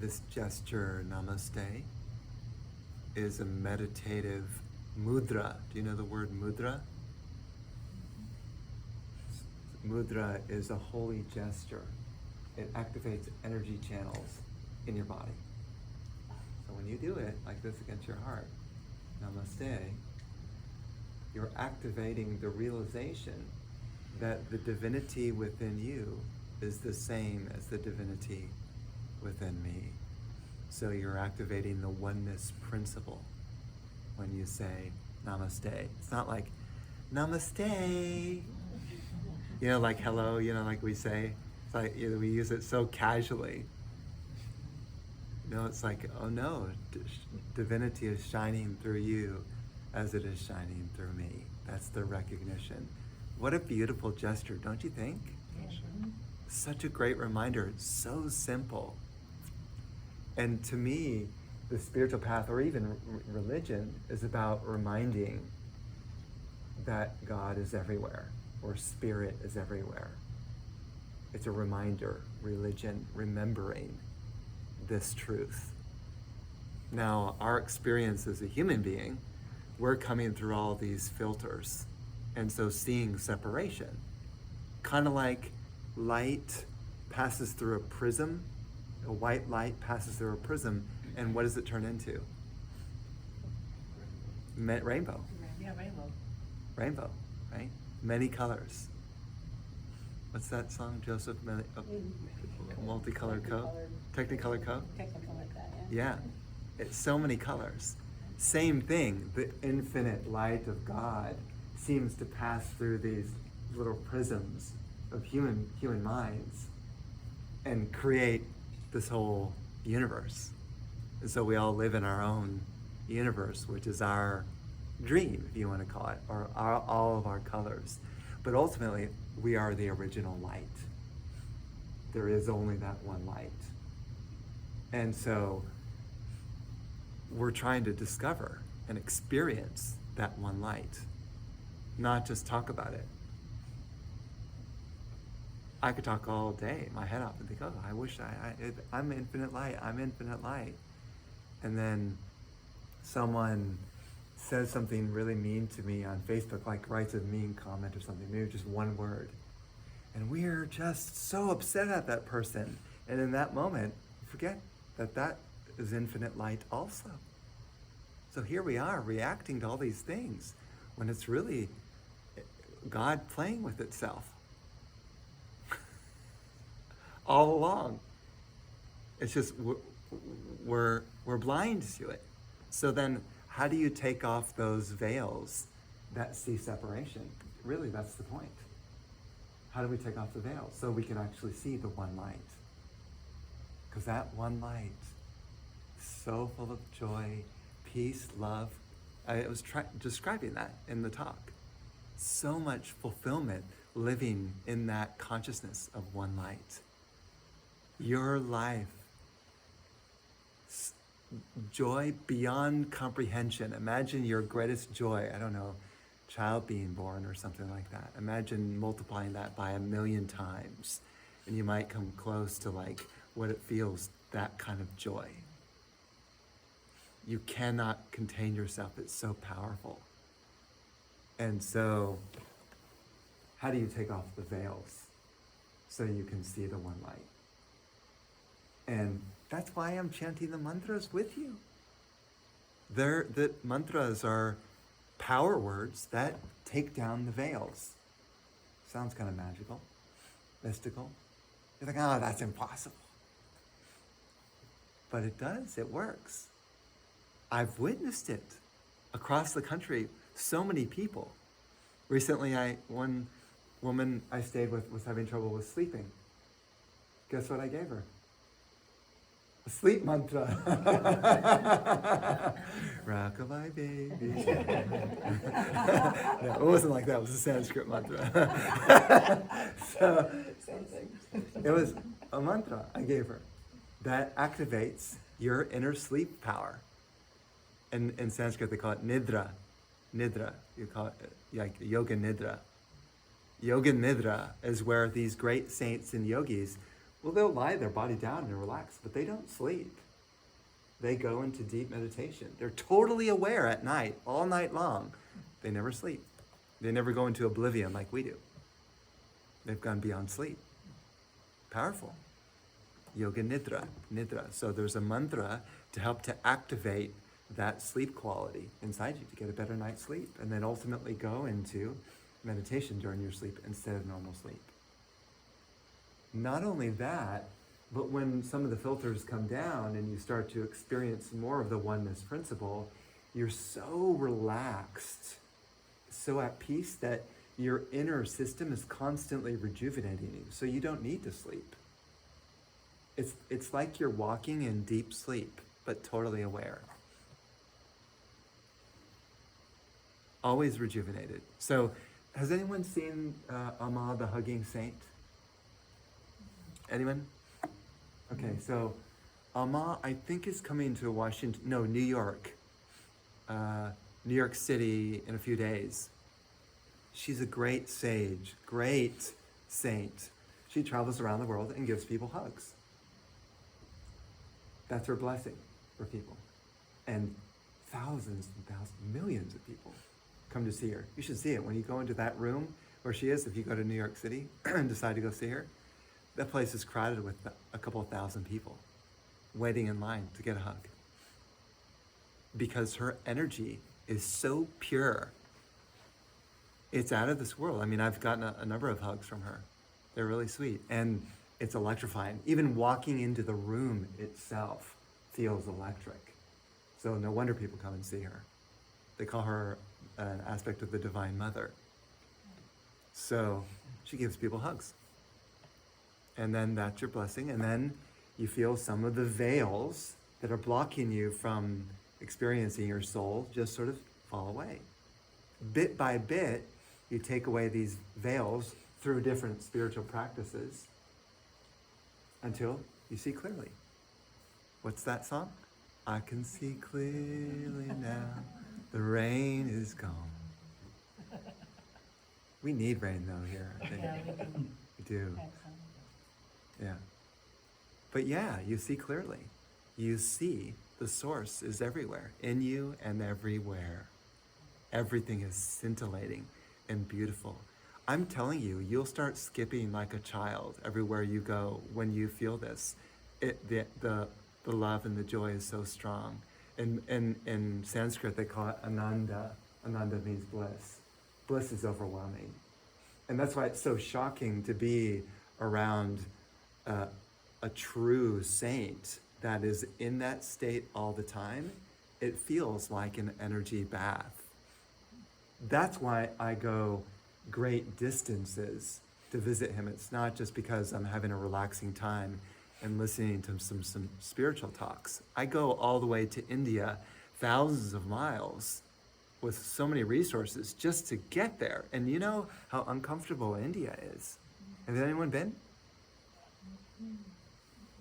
This gesture, namaste, is a meditative mudra. Do you know the word mudra? Mudra is a holy gesture. It activates energy channels in your body. So when you do it like this against your heart, namaste, you're activating the realization that the divinity within you is the same as the divinity within me. So you're activating the oneness principle when you say namaste. It's not like namaste, like hello, like we say. It's like we use it so casually. It's like, oh no, divinity is shining through you as it is shining through me. That's the recognition. What a beautiful gesture, don't you think? Such a great reminder. It's so simple. And to me, the spiritual path, or even religion, is about reminding that God is everywhere, or spirit is everywhere. It's a reminder, religion, remembering this truth. Now, our experience as a human being, we're coming through all these filters, and so seeing separation. Kind of like light passes through a prism, a white light passes through a prism, and what does it turn into? Rainbow. Yeah, rainbow. Rainbow, right? Many colors. What's that song, Joseph? Multicolored Coat? Technicolor Coat? Technical like that, yeah. Yeah, it's so many colors. Same thing, the infinite light of God seems to pass through these little prisms of human minds and create this whole universe. And so we all live in our own universe, which is our dream, if you want to call it, or all of our colors. But ultimately, we are the original light. There is only that one light. And so we're trying to discover and experience that one light, not just talk about it. I could talk all day, my head off, and think, oh, I wish I'm infinite light, I'm infinite light. And then someone says something really mean to me on Facebook, like writes a mean comment or something, maybe just one word. And we're just so upset at that person. And in that moment, forget that is infinite light also. So here we are reacting to all these things when it's really God playing with itself. All along. It's just we're blind to it. So then how do you take off those veils that see separation? Really, that's the point. How do we take off the veils so we can actually see the one light? Because that one light, so full of joy, peace, love. I was describing that in the talk. So much fulfillment living in that consciousness of one light. Your life, joy beyond comprehension. Imagine your greatest joy, I don't know, child being born or something like that. Imagine multiplying that by 1,000,000 times, and you might come close to like what it feels, that kind of joy. You cannot contain yourself, it's so powerful. And so, how do you take off the veils so you can see the one light? And that's why I'm chanting the mantras with you. The mantras are power words that take down the veils. Sounds kind of magical, mystical. You're like, oh, that's impossible. But it does, it works. I've witnessed it across the country, so many people. Recently, one woman I stayed with was having trouble with sleeping. Guess what I gave her? A sleep mantra. Rockabye baby. No, it wasn't like that. It was a Sanskrit mantra. So it was a mantra I gave her that activates your inner sleep power. In Sanskrit, they call it nidra. Nidra. You call it like yoga nidra. Yoga nidra is where these great saints and yogis Well, they'll lie their body down and relax, but they don't sleep. They go into deep meditation. They're totally aware at night, all night long. They never sleep. They never go into oblivion like we do. They've gone beyond sleep. Powerful. Yoga Nidra. So there's a mantra to help to activate that sleep quality inside you to get a better night's sleep, and then ultimately go into meditation during your sleep instead of normal sleep. Not only that, but when some of the filters come down and you start to experience more of the oneness principle, you're so relaxed, so at peace that your inner system is constantly rejuvenating you, so you don't need to sleep. It's like you're walking in deep sleep, but totally aware. Always rejuvenated. So, has anyone seen Amma the Hugging Saint? Anyone? Okay, so Amma, I think, is coming to New York. New York City in a few days. She's a great sage, great saint. She travels around the world and gives people hugs. That's her blessing for people. And thousands and thousands, millions of people come to see her. You should see it. When you go into that room where she is, if you go to New York City and decide to go see her, that place is crowded with a couple of thousand people waiting in line to get a hug. Because her energy is so pure. It's out of this world. I mean, I've gotten a number of hugs from her. They're really sweet. And it's electrifying. Even walking into the room itself feels electric. So no wonder people come and see her. They call her an aspect of the Divine Mother. So she gives people hugs. And then that's your blessing. And then you feel some of the veils that are blocking you from experiencing your soul just sort of fall away. Bit by bit, you take away these veils through different spiritual practices until you see clearly. What's that song? I can see clearly now, the rain is gone. We need rain though here, I think. Yeah, We do. excellent. Yeah. But yeah, you see clearly. You see the source is everywhere, in you and everywhere. Everything is scintillating and beautiful. I'm telling you, you'll start skipping like a child everywhere you go when you feel this. The love and the joy is so strong. In Sanskrit, they call it ananda. Ananda means bliss. Bliss is overwhelming. And that's why it's so shocking to be around a true saint that is in that state all the time. It feels like an energy bath. That's why I go great distances to visit him. It's not just because I'm having a relaxing time and listening to some spiritual talks. I go all the way to India, thousands of miles, with so many resources just to get there. And you know how uncomfortable India is. Has anyone been?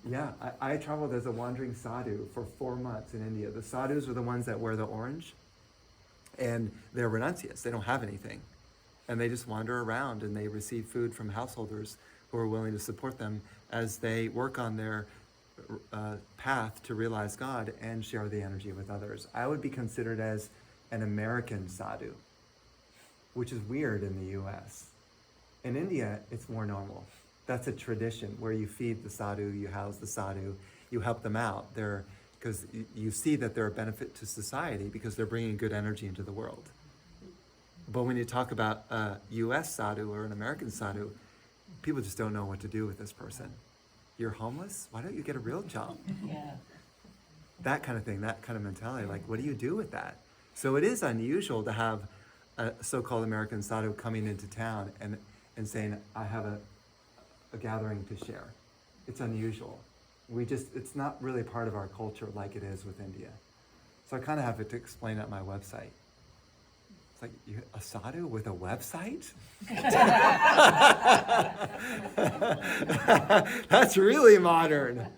Yeah, I traveled as a wandering sadhu for 4 months in India. The sadhus are the ones that wear the orange, and they're renunciates. They don't have anything. And they just wander around and they receive food from householders who are willing to support them as they work on their path to realize God and share the energy with others. I would be considered as an American sadhu, which is weird in the US. In India, it's more normal. That's a tradition where you feed the sadhu, you house the sadhu, you help them out. Because you see that they're a benefit to society because they're bringing good energy into the world. But when you talk about a US sadhu or an American sadhu, people just don't know what to do with this person. You're homeless? Why don't you get a real job? Yeah. That kind of thing, that kind of mentality. Like, what do you do with that? So it is unusual to have a so-called American sadhu coming into town and saying, I have a gathering to share. It's unusual. It's not really part of our culture like it is with India. So I kind of have to explain at my website. It's like, a sadhu with a website? That's really modern.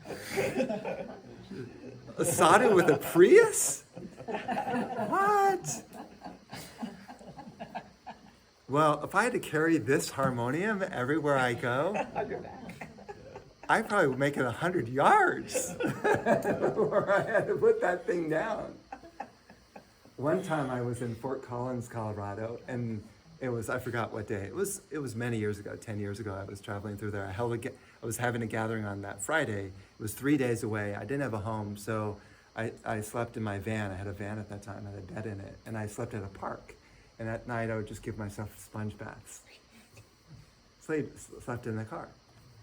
A sadhu with a Prius? What? Well, if I had to carry this harmonium everywhere I go, I probably would make it 100 yards before I had to put that thing down. One time I was in Fort Collins, Colorado, and I forgot what day. It was many years ago, 10 years ago. I was traveling through there. I was having a gathering on that Friday. It was 3 days away. I didn't have a home, so I slept in my van. I had a van at that time. I had a bed in it, and I slept at a park. And at night, I would just give myself sponge baths. Slept in the car.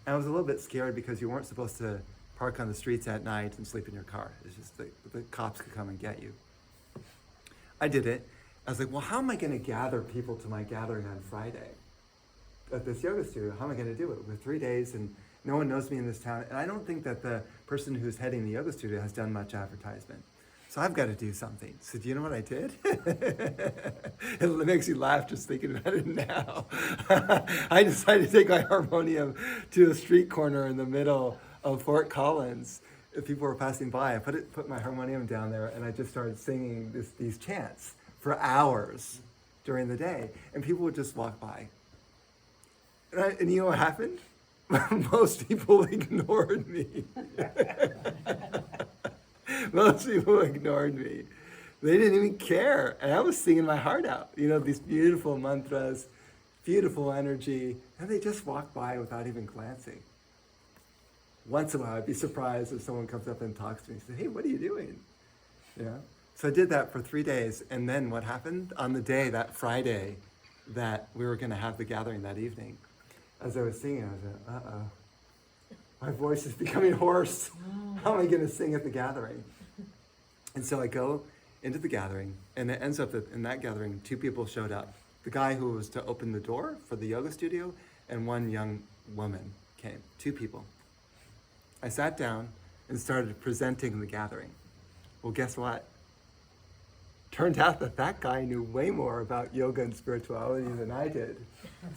And I was a little bit scared because you weren't supposed to park on the streets at night and sleep in your car. It's just the cops could come and get you. I did it. I was like, well, how am I going to gather people to my gathering on Friday at this yoga studio? How am I going to do it? With 3 days and no one knows me in this town. And I don't think that the person who's heading the yoga studio has done much advertisement. So I've got to do something. So do you know what I did? It makes you laugh just thinking about it now. I decided to take my harmonium to a street corner in the middle of Fort Collins. If people were passing by, I put my harmonium down there, and I just started singing these chants for hours during the day. And people would just walk by. And you know what happened? Most people ignored me. Most people ignored me. They didn't even care. And I was singing my heart out. You know, these beautiful mantras, beautiful energy. And they just walked by without even glancing. Once in a while, I'd be surprised if someone comes up and talks to me and says, hey, what are you doing? You know? So I did that for 3 days. And then what happened? On the day, that Friday, that we were going to have the gathering that evening, as I was singing, I was like, uh-oh. My voice is becoming hoarse. How am I going to sing at the gathering? And so I go into the gathering, and it ends up that in that gathering, 2 people showed up. The guy who was to open the door for the yoga studio, and one young woman came. 2 people. I sat down and started presenting the gathering. Well, guess what? Turned out that guy knew way more about yoga and spirituality than I did.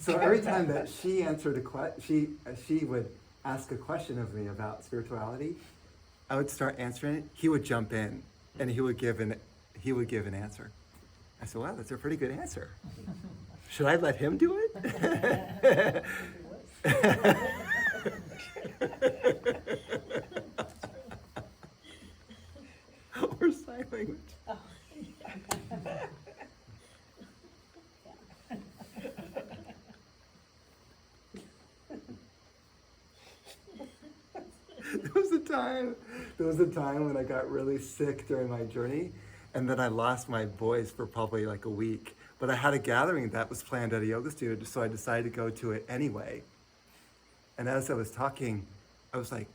So every time that she answered a question, she would ask a question of me about spirituality, I would start answering it. He would jump in, and he would give an answer. I said, "Wow, that's a pretty good answer. Should I let him do it?" Or sign language. There was a time when I got really sick during my journey, and then I lost my voice for probably like a week. But I had a gathering that was planned at a yoga studio, so I decided to go to it anyway. And as I was talking, I was like,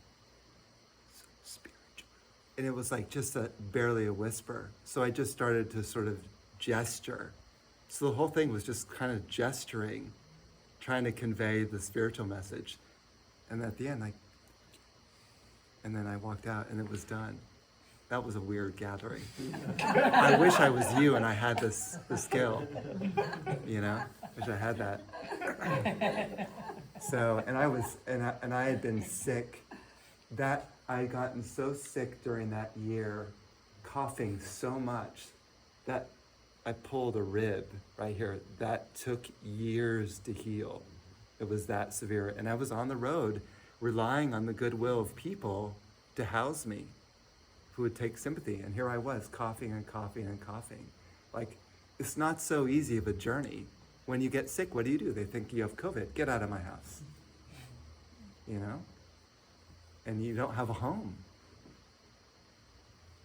so spiritual. And it was like just barely a whisper. So I just started to sort of gesture. So the whole thing was just kind of gesturing, trying to convey the spiritual message. And at the end, and then I walked out and it was done. That was a weird gathering. I wish I was you and I had the skill, you know? Wish I had that. So, and I had been sick. That I had gotten so sick during that year, coughing so much that I pulled a rib right here. That took years to heal. It was that severe. And I was on the road relying on the goodwill of people to house me, who would take sympathy. And here I was, coughing and coughing and coughing. Like, it's not so easy of a journey. When you get sick, what do? They think you have COVID. Get out of my house. You know? And you don't have a home.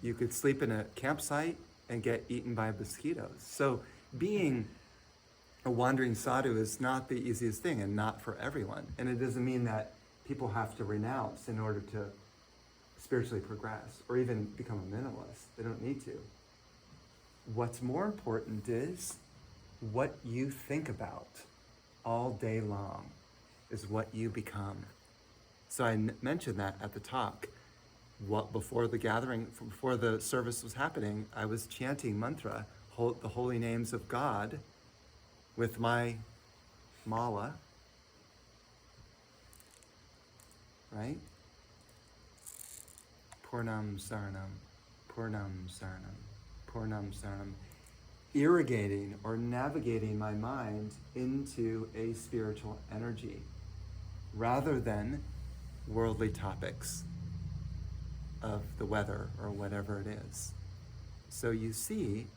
You could sleep in a campsite and get eaten by mosquitoes. So being a wandering sadhu is not the easiest thing, and not for everyone. And it doesn't mean that people have to renounce in order to spiritually progress or even become a minimalist. They don't need to. What's more important is what you think about all day long is what you become. So I mentioned that at the talk. Before the gathering, before the service was happening, I was chanting mantra, the holy names of God, with my mala, right? Purnam Saranam, Purnam Saranam, Purnam Saranam. Irrigating or navigating my mind into a spiritual energy, rather than worldly topics of the weather or whatever it is. So you see,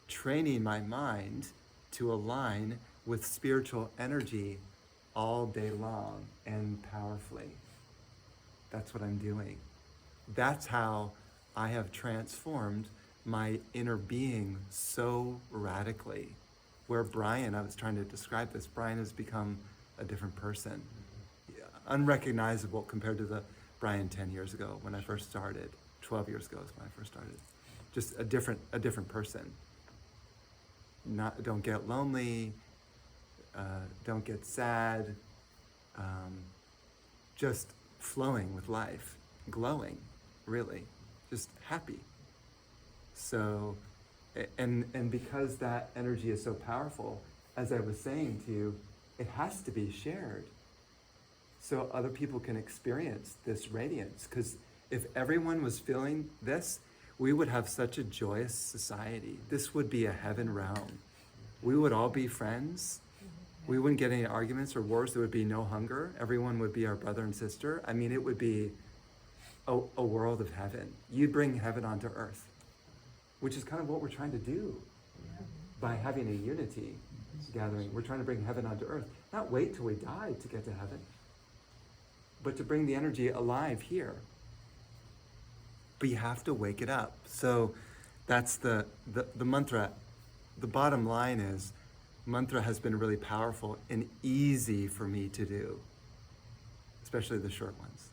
training my mind to align with spiritual energy all day long and powerfully. That's what I'm doing. That's how I have transformed my inner being so radically. Where Brian, I was trying to describe this, Brian has become a different person. Unrecognizable compared to the Brian 10 years ago when I first started. 12 years ago is when I first started. Just a different person. Don't get lonely, don't get sad, just flowing with life, glowing, really, just happy. So, and because that energy is so powerful, as I was saying to you, it has to be shared so other people can experience this radiance. Because if everyone was feeling this, we would have such a joyous society. This would be a heaven realm. We would all be friends. We wouldn't get any arguments or wars. There would be no hunger. Everyone would be our brother and sister. I mean, it would be a world of heaven. You'd bring heaven onto earth, which is kind of what we're trying to do by having a unity gathering. We're trying to bring heaven onto earth. Not wait till we die to get to heaven, but to bring the energy alive here. But you have to wake it up. So that's the mantra. The bottom line is, mantra has been really powerful and easy for me to do, especially the short ones.